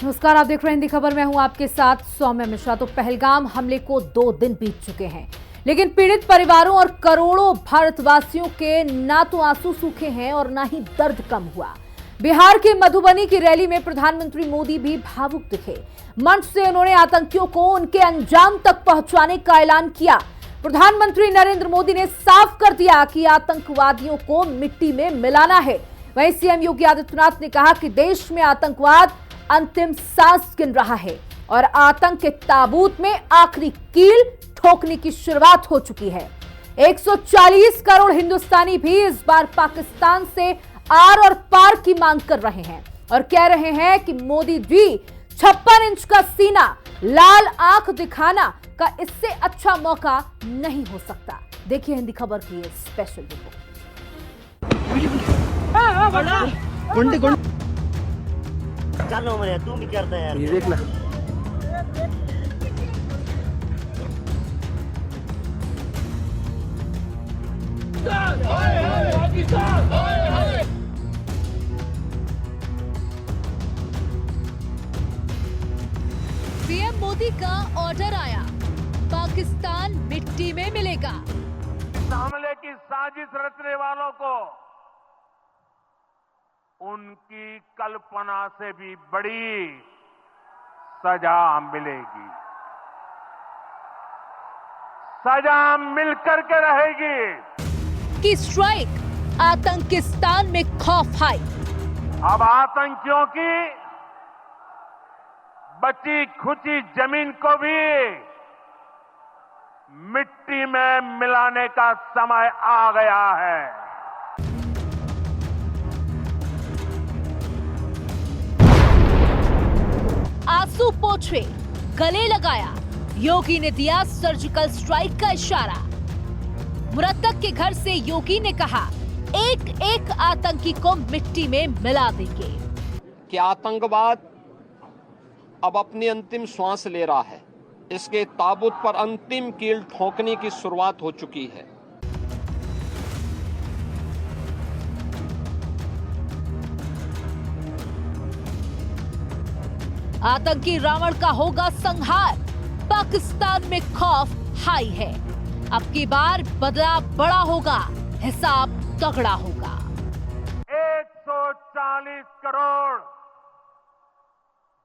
नमस्कार, आप देख रहे हैं हिंदी खबर। मैं हूं आपके साथ सौम्या मिश्रा। तो पहलगाम हमले को 2 दिन बीत चुके हैं, लेकिन पीड़ित परिवारों और करोड़ों भारतवासियों के ना तो आंसू सूखे हैं और ना ही दर्द कम हुआ। बिहार के मधुबनी की रैली में प्रधानमंत्री मोदी भी भावुक दिखे। मंच से उन्होंने आतंकियों को उनके अंजाम तक पहुंचाने का ऐलान किया। प्रधानमंत्री नरेंद्र मोदी ने साफ कर दिया कि आतंकवादियों को मिट्टी में मिलाना है। वहीं सीएम योगी आदित्यनाथ ने कहा कि देश में आतंकवाद अंतिम सांस गिन रहा है और आतंक के ताबूत में आखिरी कील ठोकने की शुरुआत हो चुकी है। 140 करोड़ हिंदुस्तानी भी इस बार पाकिस्तान से आर और पार की मांग कर रहे हैं और कह रहे हैं कि मोदी जी 56 इंच का सीना, लाल आंख दिखाना का इससे अच्छा मौका नहीं हो सकता। देखिए हिंदी खबर की ये स्पेशल रिपोर्ट। चलो मेरे तू भी करता है यार, ये देखना। पीएम मोदी का ऑर्डर आया, पाकिस्तान मिट्टी में मिलेगा। इस हमले की साजिश रचने वालों को उनकी कल्पना से भी बड़ी सजा मिलेगी। सजा मिलकर के रहेगी। की स्ट्राइक, आतंकिस्तान में खौफ हाई। अब आतंकियों की बची खुची जमीन को भी मिट्टी में मिलाने का समय आ गया है। आंसू पोंछे, गले लगाया, योगी ने दिया सर्जिकल स्ट्राइक का इशारा। मृतक के घर से योगी ने कहा, एक एक आतंकी को मिट्टी में मिला देंगे। कि आतंकवाद अब अपनी अंतिम श्वास ले रहा है, इसके ताबूत पर अंतिम कील ठोकने की शुरुआत हो चुकी है। आतंकी रावण का होगा संहार, पाकिस्तान में खौफ हाई है। अब की बार बदला बड़ा होगा, हिसाब तगड़ा होगा। 140 करोड़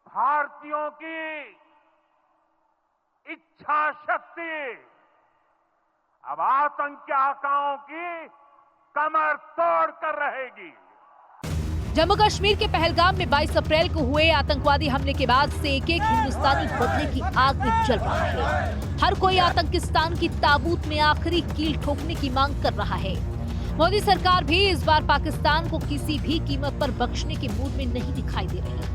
भारतीयों की इच्छा शक्ति अब आतंकी आकाओं की कमर तोड़ कर रहेगी। जम्मू कश्मीर के पहलगाम में 22 अप्रैल को हुए आतंकवादी हमले के बाद से एक एक हिंदुस्तानी बदले की आग में जल रहा है। हर कोई आतंकिस्तान की ताबूत में आखिरी कील ठोकने की मांग कर रहा है। मोदी सरकार भी इस बार पाकिस्तान को किसी भी कीमत पर बख्शने के मूड में नहीं दिखाई दे रही।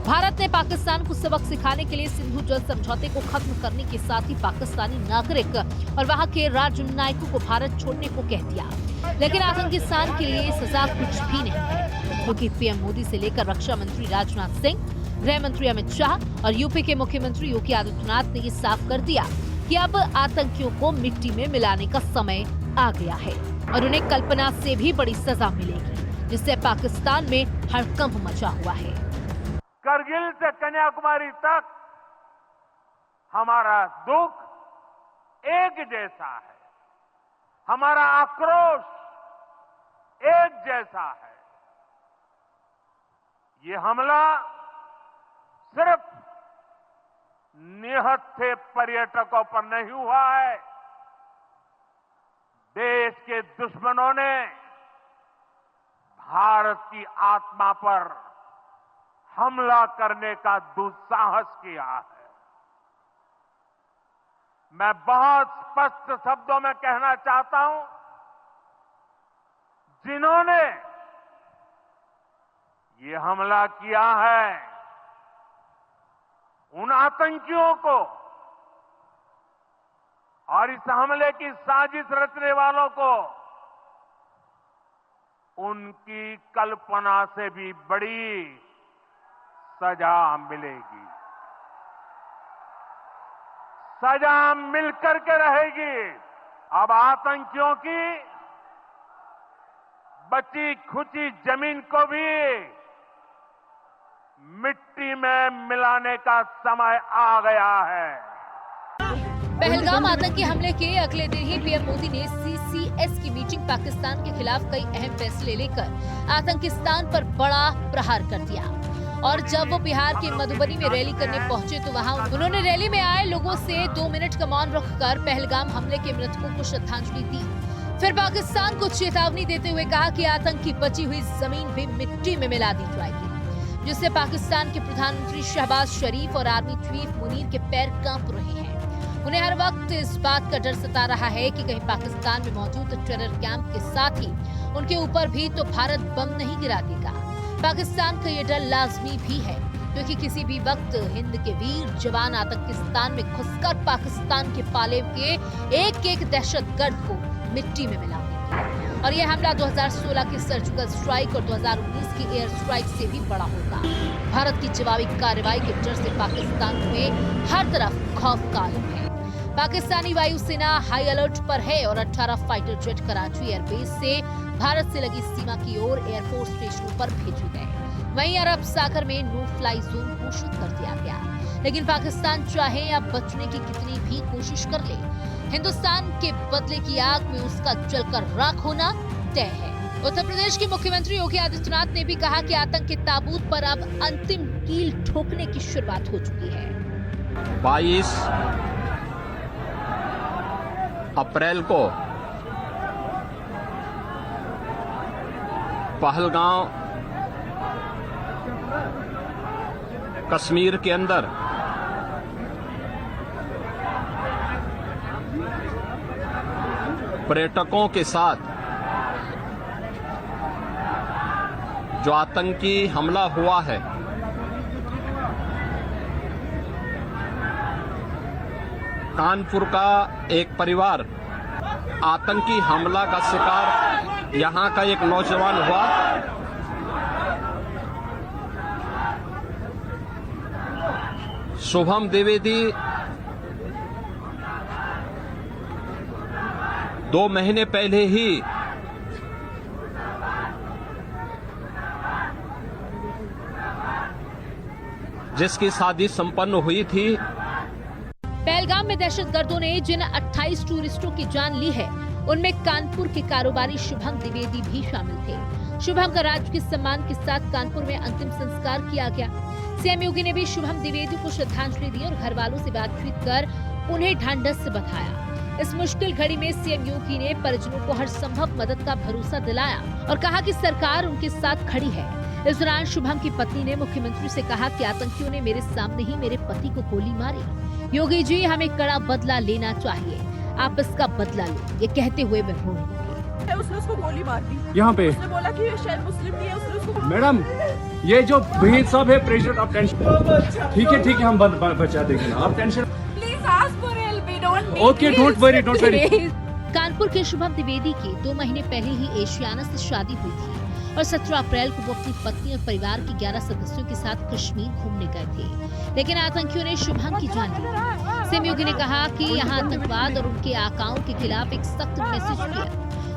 भारत ने पाकिस्तान को सबक सिखाने के लिए सिंधु जल समझौते को खत्म करने के साथ ही पाकिस्तानी नागरिक और वहां के राजनयिकों को भारत छोड़ने को कह दिया। लेकिन आतंकिस्तान के लिए सजा कुछ भी नहीं है, क्योंकि पीएम मोदी से लेकर रक्षा मंत्री राजनाथ सिंह, गृह मंत्री अमित शाह और यूपी के मुख्यमंत्री योगी आदित्यनाथ ने ये साफ कर दिया कि अब आतंकियों को मिट्टी में मिलाने का समय आ गया है और उन्हें कल्पना से भी बड़ी सजा मिलेगी, जिससे पाकिस्तान में हड़कंप मचा हुआ है। करगिल से कन्याकुमारी तक हमारा दुख एक जैसा है, हमारा आक्रोश एक जैसा है। ये हमला सिर्फ निहत्थे पर्यटकों पर नहीं हुआ है, देश के दुश्मनों ने भारत की आत्मा पर हमला करने का दुस्साहस किया है। मैं बहुत स्पष्ट शब्दों में कहना चाहता हूं, जिन्होंने ये हमला किया है, उन आतंकियों को और इस हमले की साजिश रचने वालों को उनकी कल्पना से भी बड़ी सजा मिलेगी। सजा मिलकर के रहेगी। अब आतंकियों की बची खुची जमीन को भी मिट्टी में मिलाने का समय आ गया है। पहलगाम आतंकी हमले के अगले दिन ही पीएम मोदी ने सीसीएस की मीटिंग पाकिस्तान के खिलाफ कई अहम फैसले लेकर आतंकिस्तान पर बड़ा प्रहार कर दिया। और जब वो बिहार के मधुबनी में रैली करने पहुंचे तो वहां उन्होंने रैली में आए लोगों से 2 मिनट का मौन रखकर पहलगाम हमले के मृतकों को श्रद्धांजलि दी। फिर पाकिस्तान को चेतावनी देते हुए कहा कि आतंक की बची हुई जमीन भी मिट्टी में मिला दी जाएगी, जिससे पाकिस्तान के प्रधानमंत्री शहबाज शरीफ और आर्मी चीफ मुनीर के पैर कांप रहे हैं। उन्हें हर वक्त इस बात का डर सता रहा है कि कहीं पाकिस्तान में मौजूद टेरर कैंप के साथ ही उनके ऊपर भी तो भारत बम नहीं गिरा देगा। पाकिस्तान का ये डर लाजमी भी है, क्योंकि किसी भी वक्त हिंद के वीर जवान आतंकिस्तान में घुसकर पाकिस्तान के पाले के एक दहशतगर्द को मिट्टी में मिला देंगे। और यह हमला 2016 की सर्जिकल स्ट्राइक और 2019 की एयर स्ट्राइक से भी बड़ा होगा। भारत की जवाबी कार्रवाई के डर से पाकिस्तान में हर तरफ खौफ का आलम है। पाकिस्तानी वायुसेना हाई अलर्ट पर है और 18 फाइटर जेट कराची एयरबेस से भारत से लगी सीमा की ओर एयरफोर्स स्टेशनों पर भेजे गए। वहीं अरब सागर में नो फ्लाई जोन घोषित कर दिया गया। लेकिन पाकिस्तान चाहे या बचने की कितनी भी कोशिश कर ले, हिंदुस्तान के बदले की आग में उसका जलकर राख होना तय है। उत्तर प्रदेश के मुख्यमंत्री योगी आदित्यनाथ ने भी कहा कि आतंक के ताबूत पर अब अंतिम कील ठोकने की शुरुआत हो चुकी है। 22 अप्रैल को पहलगाम कश्मीर के अंदर पर्यटकों के साथ जो आतंकी हमला हुआ है, कानपुर का एक परिवार आतंकी हमला का शिकार यहां का एक नौजवान हुआ। शुभम द्विवेदी 2 महीने पहले ही जिसकी शादी संपन्न हुई थी। पहलगाम में दहशतगर्दों ने जिन 28 टूरिस्टों की जान ली है, उनमें कानपुर के कारोबारी शुभम द्विवेदी भी शामिल थे। शुभम का राजकीय सम्मान के साथ कानपुर में अंतिम संस्कार किया गया। सीएम योगी ने भी शुभम द्विवेदी को श्रद्धांजलि दी और घर वालों से बातचीत कर उन्हें ढांढस बधाया। इस मुश्किल घड़ी में सीएम योगी ने परिजनों को हर संभव मदद का भरोसा दिलाया और कहा कि सरकार उनके साथ खड़ी है। इस दौरान शुभम की पत्नी ने मुख्यमंत्री से कहा कि आतंकियों ने मेरे सामने ही मेरे पति को गोली मारी। योगी जी, हमें कड़ा बदला लेना चाहिए, आप इसका बदला लो, ये कहते हुए वे रोने लगे। उसने उसको गोली मार दी यहाँ पे। उसने बोला कि ये शायद मुस्लिम नहीं है, उसने उसको। मैडम, ये जो भीड़ सब है, प्रेशर, आप टेंशन। ठीक है, हम बचा देंगे, आप tension. Please ask for help, we don't need. Okay, don't worry. Kanpur के शुभम द्विवेदी की 2 महीने पहले ही एशियाना से शादी हुई थी और 17 अप्रैल को वो अपनी पत्नी और परिवार के 11 सदस्यों के साथ कश्मीर घूमने गए थे, लेकिन आतंकियों ने शुभम की जान ली। सीएम योगी ने कहा कि यहाँ आतंकवाद और उनके आकाओं के खिलाफ एक सख्त मैसेज दिया।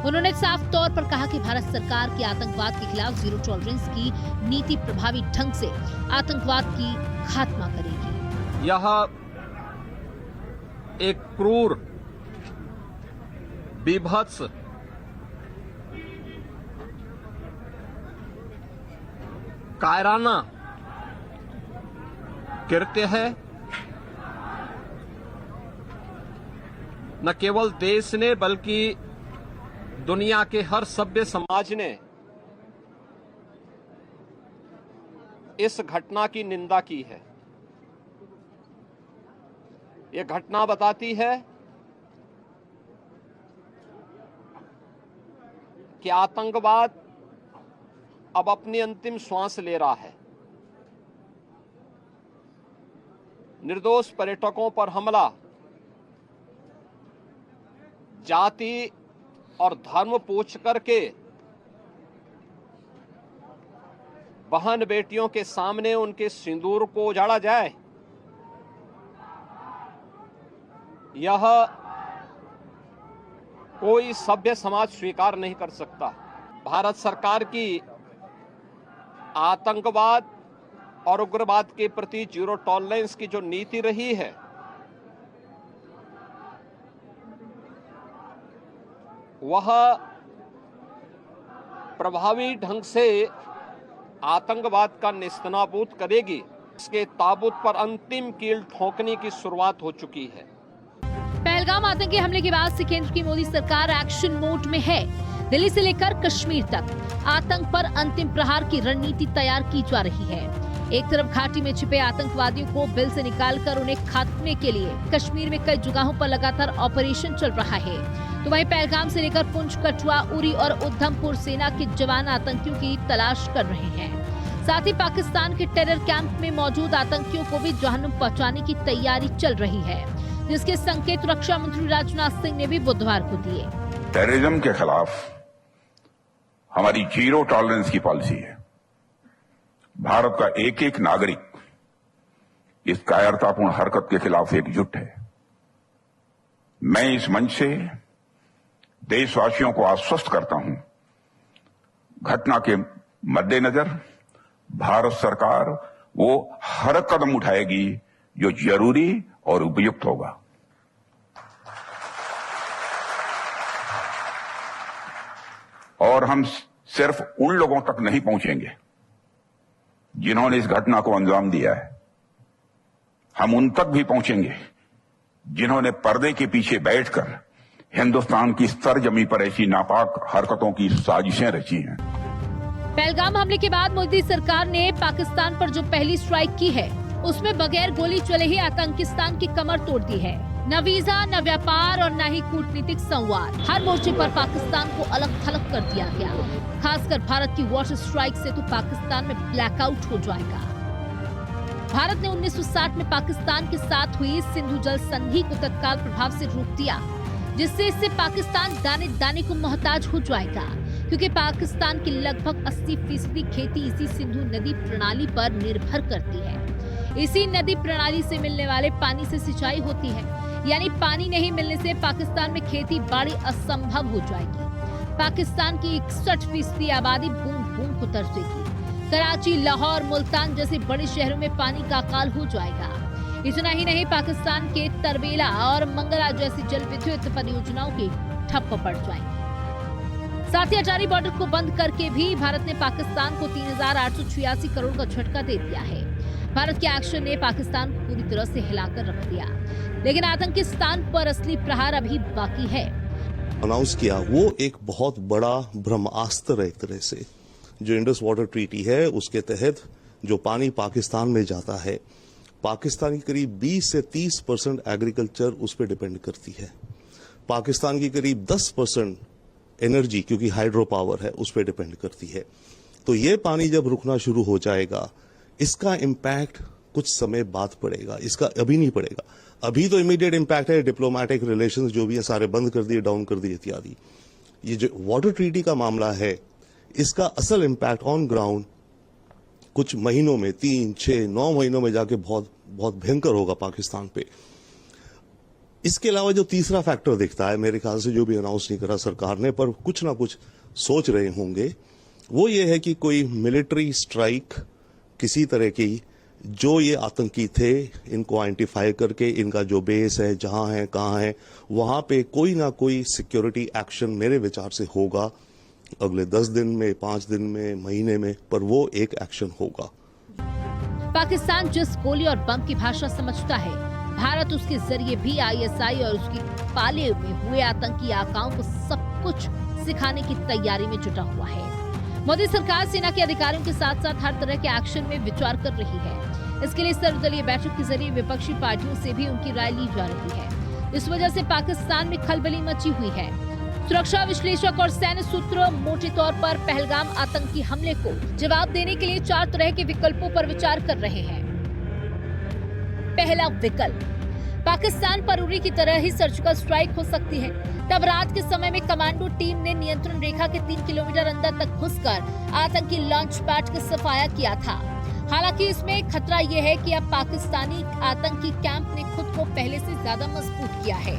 उन्होंने साफ तौर पर कहा कि भारत सरकार की आतंकवाद के खिलाफ जीरो टॉलरेंस की नीति प्रभावी ढंग से आतंकवाद की खात्मा करेगी। यह एक क्रूर, बीभत्स, कायराना कृत्य है। न केवल देश ने बल्कि दुनिया के हर सभ्य समाज ने इस घटना की निंदा की है। यह घटना बताती है कि आतंकवाद अब अपनी अंतिम श्वास ले रहा है। निर्दोष पर्यटकों पर हमला जाति और धर्म पूछ करके बहन बेटियों के सामने उनके सिंदूर को उजाड़ा जाए, यह कोई सभ्य समाज स्वीकार नहीं कर सकता। भारत सरकार की आतंकवाद और उग्रवाद के प्रति जीरो टॉलरेंस की जो नीति रही है, वह प्रभावी ढंग से आतंकवाद का नेस्तनाबूद करेगी। इसके ताबूत पर अंतिम कील ठोकने की शुरुआत हो चुकी है। पहलगाम आतंकी हमले के बाद से केंद्र की मोदी सरकार एक्शन मोड में है। दिल्ली से लेकर कश्मीर तक आतंक पर अंतिम प्रहार की रणनीति तैयार की जा रही है। एक तरफ घाटी में छिपे आतंकवादियों को बिल से निकालकर उन्हें खात्मे के लिए कश्मीर में कई जगहों पर लगातार ऑपरेशन चल रहा है, तो वहीं पहलगाम से लेकर पुंछ, कठुआ, उरी और उधमपुर सेना के जवान आतंकियों की तलाश कर रहे हैं। साथ ही पाकिस्तान के टेरर कैंप में मौजूद आतंकियों को भी जहन्नुम पहुंचाने की तैयारी चल रही है, जिसके संकेत रक्षा मंत्री राजनाथ सिंह ने भी बुधवार को दिए। टेररिज्म के खिलाफ हमारी जीरो टॉलरेंस की पॉलिसी है। भारत का एक एक नागरिक इस कायरतापूर्ण हरकत के खिलाफ एकजुट है। मैं इस मंच से देशवासियों को आश्वस्त करता हूं, घटना के मद्देनजर भारत सरकार वो हर कदम उठाएगी जो जरूरी और उपयुक्त होगा। और हम सिर्फ उन लोगों तक नहीं पहुंचेंगे जिन्होंने इस घटना को अंजाम दिया है, हम उन तक भी पहुंचेंगे जिन्होंने पर्दे के पीछे बैठकर हिंदुस्तान की सरजमी पर ऐसी नापाक हरकतों की साजिशें रची हैं। पहलगाम हमले के बाद मोदी सरकार ने पाकिस्तान पर जो पहली स्ट्राइक की है, उसमें बगैर गोली चले ही आतंकिस्तान की कमर तोड़ दी है। न वीजा, न व्यापार और न ही कूटनीतिक संवाद, हर मोर्चे पर पाकिस्तान को अलग थलग कर दिया गया। खासकर भारत की वाटर स्ट्राइक से तो पाकिस्तान में ब्लैकआउट हो जाएगा। भारत ने 1960 में पाकिस्तान के साथ हुई सिंधु जल संधि को तत्काल प्रभाव से रोक दिया, जिससे इससे पाकिस्तान दाने दाने को मोहताज हो जाएगा, क्योंकि पाकिस्तान की लगभग 80% खेती इसी सिंधु नदी प्रणाली पर निर्भर करती है। इसी नदी प्रणाली से मिलने वाले पानी से सिंचाई होती है, यानी पानी नहीं मिलने से पाकिस्तान में खेती बाड़ी असंभव हो जाएगी। पाकिस्तान की 61% आबादी बूंद बूंद को तरसेगी। कराची, लाहौर, मुल्तान जैसे बड़े शहरों में पानी का अकाल हो जाएगा। इतना ही नहीं, पाकिस्तान के तरबेला और मंगला जैसी जल विद्युत परियोजनाओं के ठप्प पड़ जाएंगे। साथ ही अटारी बॉर्डर को बंद करके भी भारत ने पाकिस्तान को 3886 करोड़ का झटका दे दिया है। भारत के एक्शन ने पाकिस्तान को पूरी तरह से हिलाकर रख दिया, लेकिन आतंकिस्तान पर असली प्रहार अभी बाकी है। अनाउंस किया वो एक बहुत बड़ा ब्रह्मास्त्र है। एक तरह से जो इंडस वाटर ट्रीटी है, उसके तहत जो पानी पाकिस्तान में जाता है, पाकिस्तान की करीब 20 से 30% एग्रीकल्चर उस पर डिपेंड करती है। पाकिस्तान की करीब 10% एनर्जी, क्योंकि हाइड्रो पावर है, उस पर डिपेंड करती है। तो ये पानी जब रुकना शुरू हो जाएगा, इसका इम्पैक्ट कुछ समय बाद पड़ेगा, इसका अभी नहीं पड़ेगा। अभी तो इमीडिएट इम्पैक्ट है, डिप्लोमेटिक रिलेशंस जो भी है सारे बंद कर दिए, डाउन कर दिए इत्यादि। ये जो वाटर ट्रीटी का मामला है, इसका असल इम्पैक्ट ऑन ग्राउंड कुछ महीनों में, 3, 6, 9 महीनों में जाके बहुत बहुत भयंकर होगा पाकिस्तान पे। इसके अलावा जो तीसरा फैक्टर दिखता है, मेरे ख्याल से जो भी अनाउंस नहीं करा सरकार ने, पर कुछ ना कुछ सोच रहे होंगे, वो ये है कि कोई मिलिट्री स्ट्राइक किसी तरह की, जो ये आतंकी थे, इनको आइडेंटिफाई करके इनका जो बेस है, जहां है, कहां है, वहां पे कोई ना कोई सिक्योरिटी एक्शन मेरे विचार से होगा अगले 10 दिन में, 5 दिन में, महीने में, पर वो एक एक्शन होगा। पाकिस्तान जिस गोली और बम की भाषा समझता है, भारत उसके जरिए भी आईएसआई और उसकी पाले में हुए आतंकी आकाओं को सब कुछ सिखाने की तैयारी में जुटा हुआ है। मोदी सरकार सेना के अधिकारियों के साथ साथ हर तरह के एक्शन में विचार कर रही है। इसके लिए सर्वदलीय बैठक के जरिए विपक्षी पार्टियों से भी उनकी राय ली जा रही है। इस वजह से पाकिस्तान में खलबली मची हुई है। सुरक्षा विश्लेषक और सैन्य सूत्र मोटे तौर पर पहलगाम आतंकी हमले को जवाब देने के लिए 4 तरह के विकल्पों पर विचार कर रहे हैं। पहला विकल्प, पाकिस्तान पर उरी की तरह ही सर्जिकल स्ट्राइक हो सकती है। तब रात के समय में कमांडो टीम ने नियंत्रण रेखा के 3 किलोमीटर अंदर तक घुसकर आतंकी लॉन्च पैड का सफाया किया था। हालांकि इसमें खतरा यह है कि अब पाकिस्तानी आतंकी कैंप ने खुद को पहले से ज्यादा मजबूत किया है।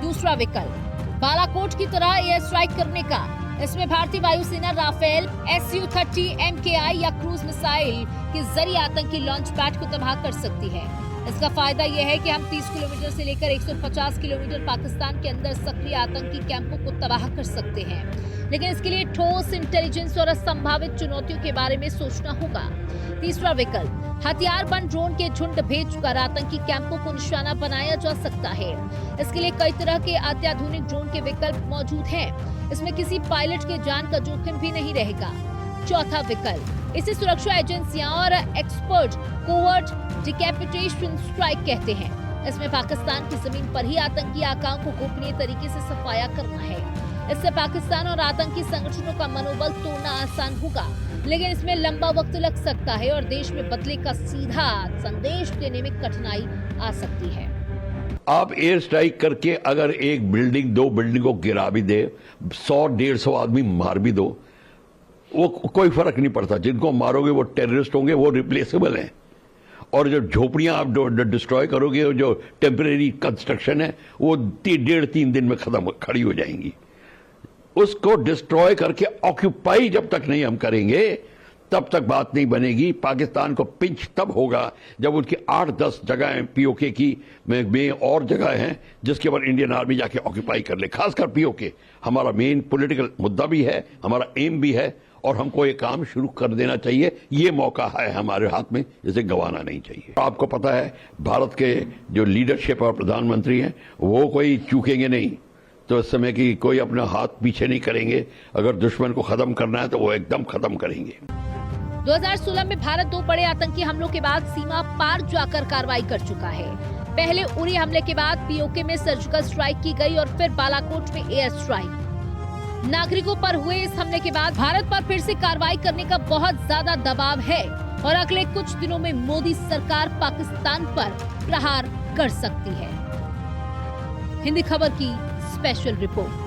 दूसरा विकल्प, बालाकोट की तरह एयर स्ट्राइक करने का। इसमें भारतीय वायुसेना राफेल Su-30 MKI या क्रूज मिसाइल के जरिए आतंकी लॉन्च पैड को तबाह कर सकती है। इसका फायदा यह है कि हम 30 किलोमीटर से लेकर 150 किलोमीटर पाकिस्तान के अंदर सक्रिय आतंकी कैंपों को तबाह कर सकते हैं, लेकिन इसके लिए ठोस इंटेलिजेंस और संभावित चुनौतियों के बारे में सोचना होगा। तीसरा विकल्प, हथियार बंद ड्रोन के झुंड भेजकर आतंकी कैंपों को निशाना बनाया जा सकता है। इसके लिए कई तरह के अत्याधुनिक ड्रोन के विकल्प मौजूद हैं। इसमें किसी पायलट के जान का जोखिम भी नहीं रहेगा। चौथा विकल्प, इसे सुरक्षा एजेंसियां और एक्सपर्ट कोवर्ट डिकैपिटेशन स्ट्राइक कहते हैं। इसमें पाकिस्तान की जमीन पर ही आतंकी आकाओं को गोपनीय तरीके से सफाया करना है। इससे पाकिस्तान और आतंकी संगठनों का मनोबल तोड़ना आसान होगा, लेकिन इसमें लंबा वक्त लग सकता है और देश में बदले का सीधा संदेश देने में कठिनाई आ सकती है। आप एयर स्ट्राइक करके अगर एक बिल्डिंग, दो बिल्डिंग को गिरा भी दे, 100-150 आदमी मार भी दो, वो कोई फर्क नहीं पड़ता। जिनको मारोगे वो टेररिस्ट होंगे, वो रिप्लेसेबल हैं। और जो झोपड़ियां आप डिस्ट्रॉय करोगे, जो टेम्परेरी कंस्ट्रक्शन है, वो 1.5-3 दिन में खड़ी हो जाएंगी। उसको डिस्ट्रॉय करके ऑक्यूपाई जब तक नहीं हम करेंगे, तब तक बात नहीं बनेगी। पाकिस्तान को पिंच तब होगा जब उनकी 8-10 जगह पीओके की में और जगह हैं जिसके ऊपर इंडियन आर्मी जाके ऑक्यूपाई कर ले। खासकर पीओके हमारा मेन पॉलिटिकल मुद्दा भी है, हमारा एम भी है, और हमको ये काम शुरू कर देना चाहिए। ये मौका है हमारे हाथ में, इसे गंवाना नहीं चाहिए। आपको पता है भारत के जो लीडरशिप और प्रधानमंत्री हैं वो कोई चूकेंगे नहीं, तो इस समय की कोई अपना हाथ पीछे नहीं करेंगे। अगर दुश्मन को खत्म करना है तो वो एकदम खत्म करेंगे। 2016 में भारत 2 बड़े आतंकी हमलों के बाद सीमा पार जाकर कार्रवाई कर चुका है। पहले उरी हमले के बाद पीओके में सर्जिकल स्ट्राइक की गई और फिर बालाकोट में एयर स्ट्राइक। नागरिकों पर हुए इस हमले के बाद भारत पर फिर से कार्रवाई करने का बहुत ज्यादा दबाव है और अगले कुछ दिनों में मोदी सरकार पाकिस्तान पर प्रहार कर सकती है। हिंदी खबर की स्पेशल रिपोर्ट।